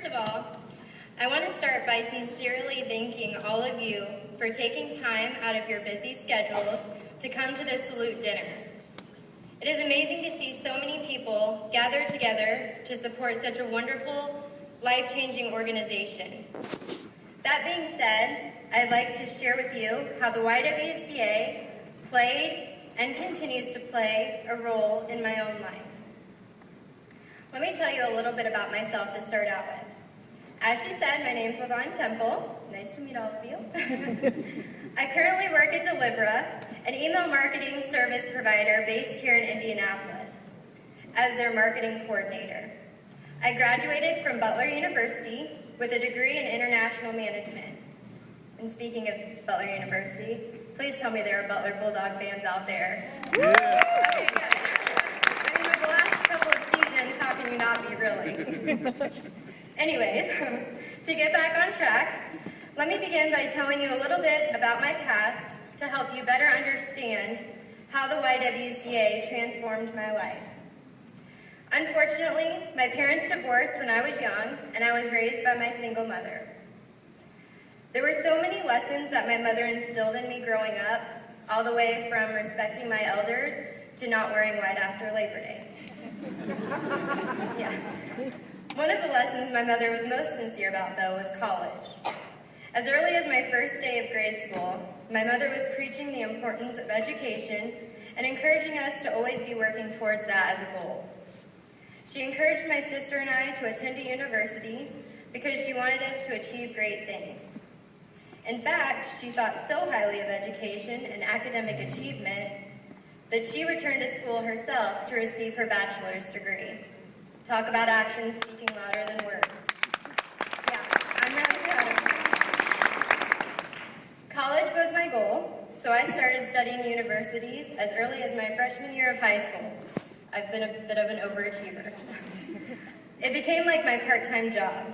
of all, I want to start by sincerely thanking all of you for taking time out of your busy schedules to come to the Salute Dinner. It is amazing to see so many people gathered together to support such a wonderful, life-changing organization. That being said, I'd like to share with you how the YWCA played and continues to play a role in my own life. Let me tell you a little bit about myself to start out with. As she said, my name's Lavon Temple. Nice to meet all of you. I currently work at Delivra, an email marketing service provider based here in Indianapolis, as their marketing coordinator. I graduated from Butler University with a degree in international management. And speaking of Butler University, please tell me there are Butler Bulldog fans out there. Yeah. Okay, good. I mean, with the last couple of seasons, how can you not be really? Anyways, to get back on track, let me begin by telling you a little bit about my past to help you better understand how the YWCA transformed my life. Unfortunately, my parents divorced when I was young, and I was raised by my single mother. There were so many lessons that my mother instilled in me growing up, all the way from respecting my elders to not wearing white after Labor Day. Yeah. One of the lessons my mother was most sincere about, though, was college. As early as my first day of grade school, my mother was preaching the importance of education and encouraging us to always be working towards that as a goal. She encouraged my sister and I to attend a university because she wanted us to achieve great things. In fact, she thought so highly of education and academic achievement that she returned to school herself to receive her bachelor's degree. Talk about actions speaking louder than words. Yeah, I'm really proud of her. College was my goal, so I started studying universities as early as my freshman year of high school. I've been a bit of an overachiever. It became like my part-time job.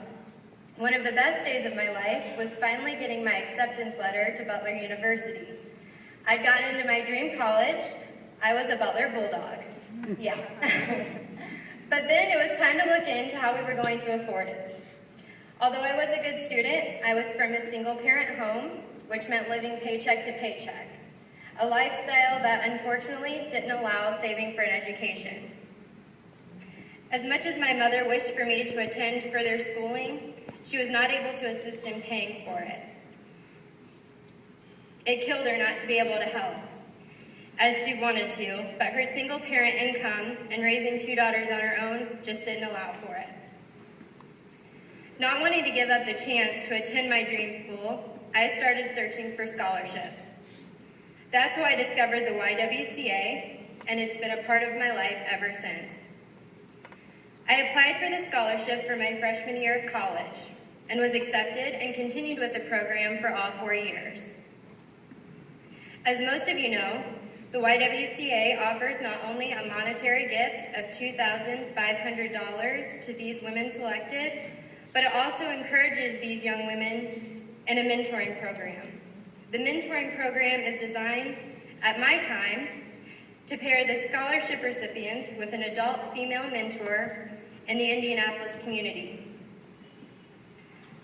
One of the best days of my life was finally getting my acceptance letter to Butler University. I'd gotten into my dream college. I was a Butler Bulldog. Yeah. But then it was time to look into how we were going to afford it. Although I was a good student, I was from a single-parent home, which meant living paycheck to paycheck, a lifestyle that unfortunately didn't allow saving for an education. As much as my mother wished for me to attend further schooling, she was not able to assist in paying for it. It killed her not to be able to help, as she wanted to, but her single-parent income and raising two daughters on her own just didn't allow for it. Not wanting to give up the chance to attend my dream school, I started searching for scholarships. That's how I discovered the YWCA, and it's been a part of my life ever since. I applied for the scholarship for my freshman year of college and was accepted and continued with the program for all 4 years. As most of you know, the YWCA offers not only a monetary gift of $2,500 to these women selected, but it also encourages these young women in a mentoring program. The mentoring program is designed, at my time, to pair the scholarship recipients with an adult female mentor in the Indianapolis community.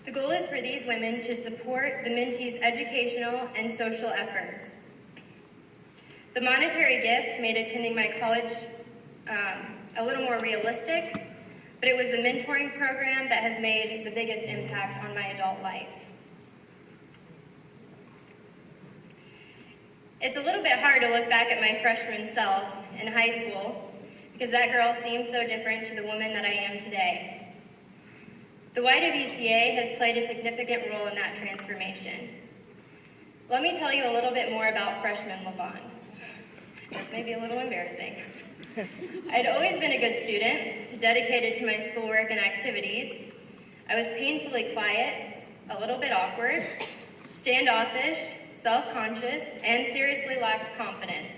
The goal is for these women to support the mentees' educational and social efforts. The monetary gift made attending my college a little more realistic, but it was the mentoring program that has made the biggest impact on my adult life. It's a little bit hard to look back at my freshman self in high school because that girl seems so different to the woman that I am today. The YWCA has played a significant role in that transformation. Let me tell you a little bit more about freshman Lavon. This may be a little embarrassing. I'd always been a good student, dedicated to my schoolwork and activities. I was painfully quiet, a little bit awkward, standoffish, self-conscious, and seriously lacked confidence.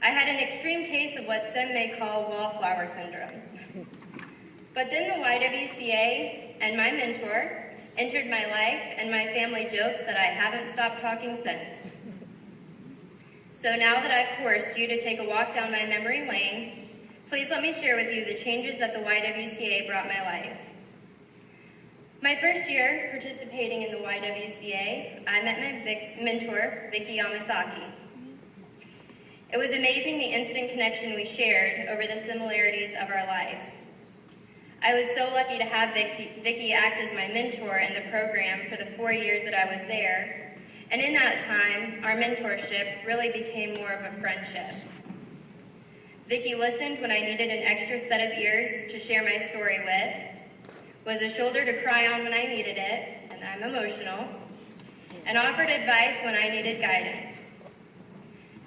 I had an extreme case of what some may call wallflower syndrome. But then the YWCA and my mentor entered my life, and my family jokes that I haven't stopped talking since. So now that I've coerced you to take a walk down my memory lane, please let me share with you the changes that the YWCA brought my life. My first year participating in the YWCA, I met my mentor, Vicki Yamasaki. It was amazing the instant connection we shared over the similarities of our lives. I was so lucky to have Vicki act as my mentor in the program for the 4 years that I was there, and in that time, our mentorship really became more of a friendship. Vicki listened when I needed an extra set of ears to share my story with, was a shoulder to cry on when I needed it, and I'm emotional, and offered advice when I needed guidance.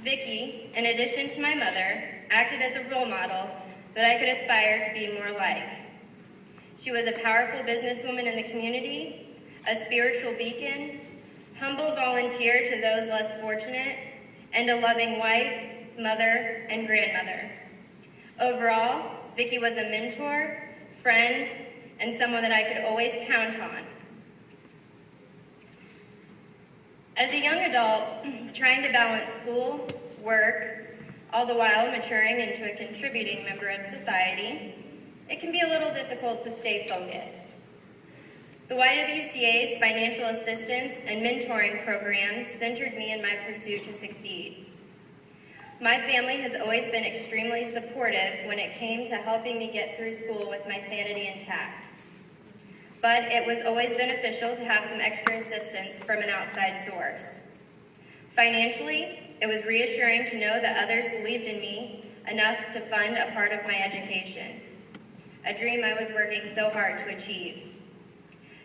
Vicki, in addition to my mother, acted as a role model that I could aspire to be more like. She was a powerful businesswoman in the community, a spiritual beacon, humble volunteer to those less fortunate, and a loving wife, mother, and grandmother. Overall, Vicki was a mentor, friend, and someone that I could always count on. As a young adult, trying to balance school, work, all the while maturing into a contributing member of society, it can be a little difficult to stay focused. The YWCA's financial assistance and mentoring program centered me in my pursuit to succeed. My family has always been extremely supportive when it came to helping me get through school with my sanity intact. But it was always beneficial to have some extra assistance from an outside source. Financially, it was reassuring to know that others believed in me enough to fund a part of my education, a dream I was working so hard to achieve.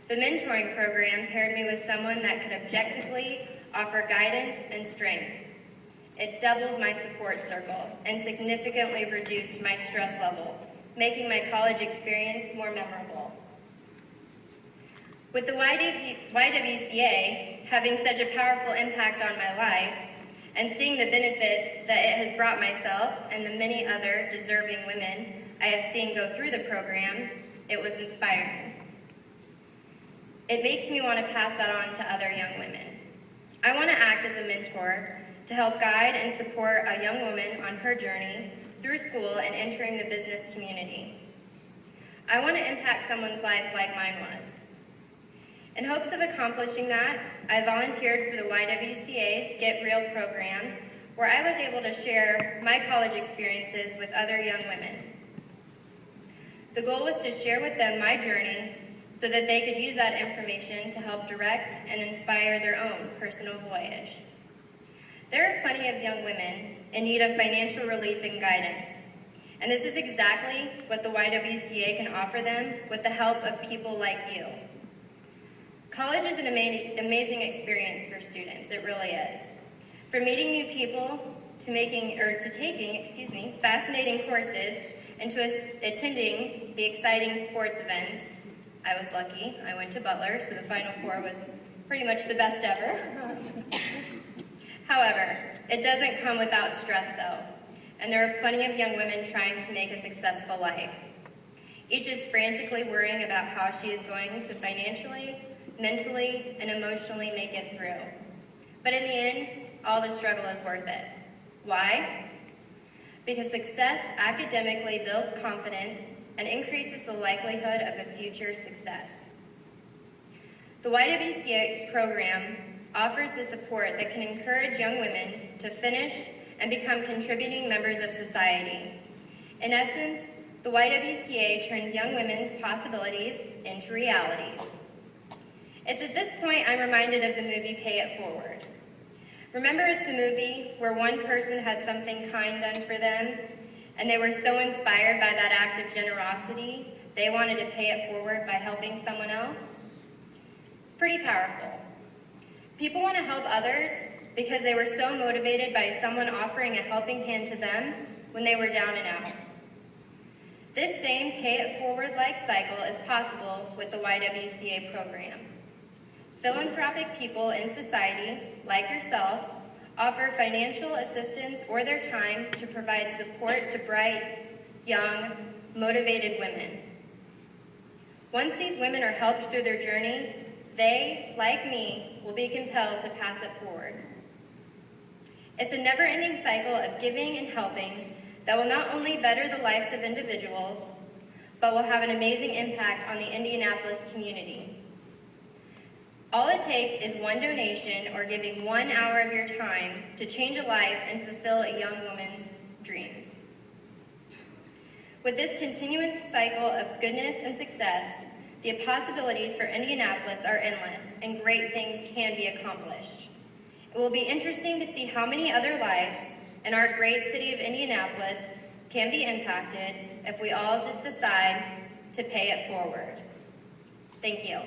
The mentoring program paired me with someone that could objectively offer guidance and strength. It doubled my support circle and significantly reduced my stress level, making my college experience more memorable. With the YWCA having such a powerful impact on my life and seeing the benefits that it has brought myself and the many other deserving women I have seen go through the program, it was inspiring. It makes me want to pass that on to other young women. I want to act as a mentor to help guide and support a young woman on her journey through school and entering the business community. I want to impact someone's life like mine was. In hopes of accomplishing that, I volunteered for the YWCA's Get Real program, where I was able to share my college experiences with other young women. The goal was to share with them my journey so that they could use that information to help direct and inspire their own personal voyage. There are plenty of young women in need of financial relief and guidance, and this is exactly what the YWCA can offer them with the help of people like you. College is an amazing experience for students, it really is. From meeting new people to taking fascinating courses and to attending the exciting sports events. I was lucky, I went to Butler, so the Final Four was pretty much the best ever. However, it doesn't come without stress though, and there are plenty of young women trying to make a successful life. Each is frantically worrying about how she is going to financially, mentally, and emotionally make it through. But in the end, all the struggle is worth it. Why? Because success academically builds confidence and increases the likelihood of a future success. The YWCA program offers the support that can encourage young women to finish and become contributing members of society. In essence, the YWCA turns young women's possibilities into realities. It's at this point I'm reminded of the movie Pay It Forward. Remember, it's the movie where one person had something kind done for them, and they were so inspired by that act of generosity, they wanted to pay it forward by helping someone else? It's pretty powerful. People want to help others because they were so motivated by someone offering a helping hand to them when they were down and out. This same pay it forward-like cycle is possible with the YWCA program. Philanthropic people in society, like yourselves, offer financial assistance or their time to provide support to bright, young, motivated women. Once these women are helped through their journey, they, like me, will be compelled to pass it forward. It's a never-ending cycle of giving and helping that will not only better the lives of individuals, but will have an amazing impact on the Indianapolis community. All it takes is one donation or giving 1 hour of your time to change a life and fulfill a young woman's dreams. With this continuous cycle of goodness and success, the possibilities for Indianapolis are endless, and great things can be accomplished. It will be interesting to see how many other lives in our great city of Indianapolis can be impacted if we all just decide to pay it forward. Thank you.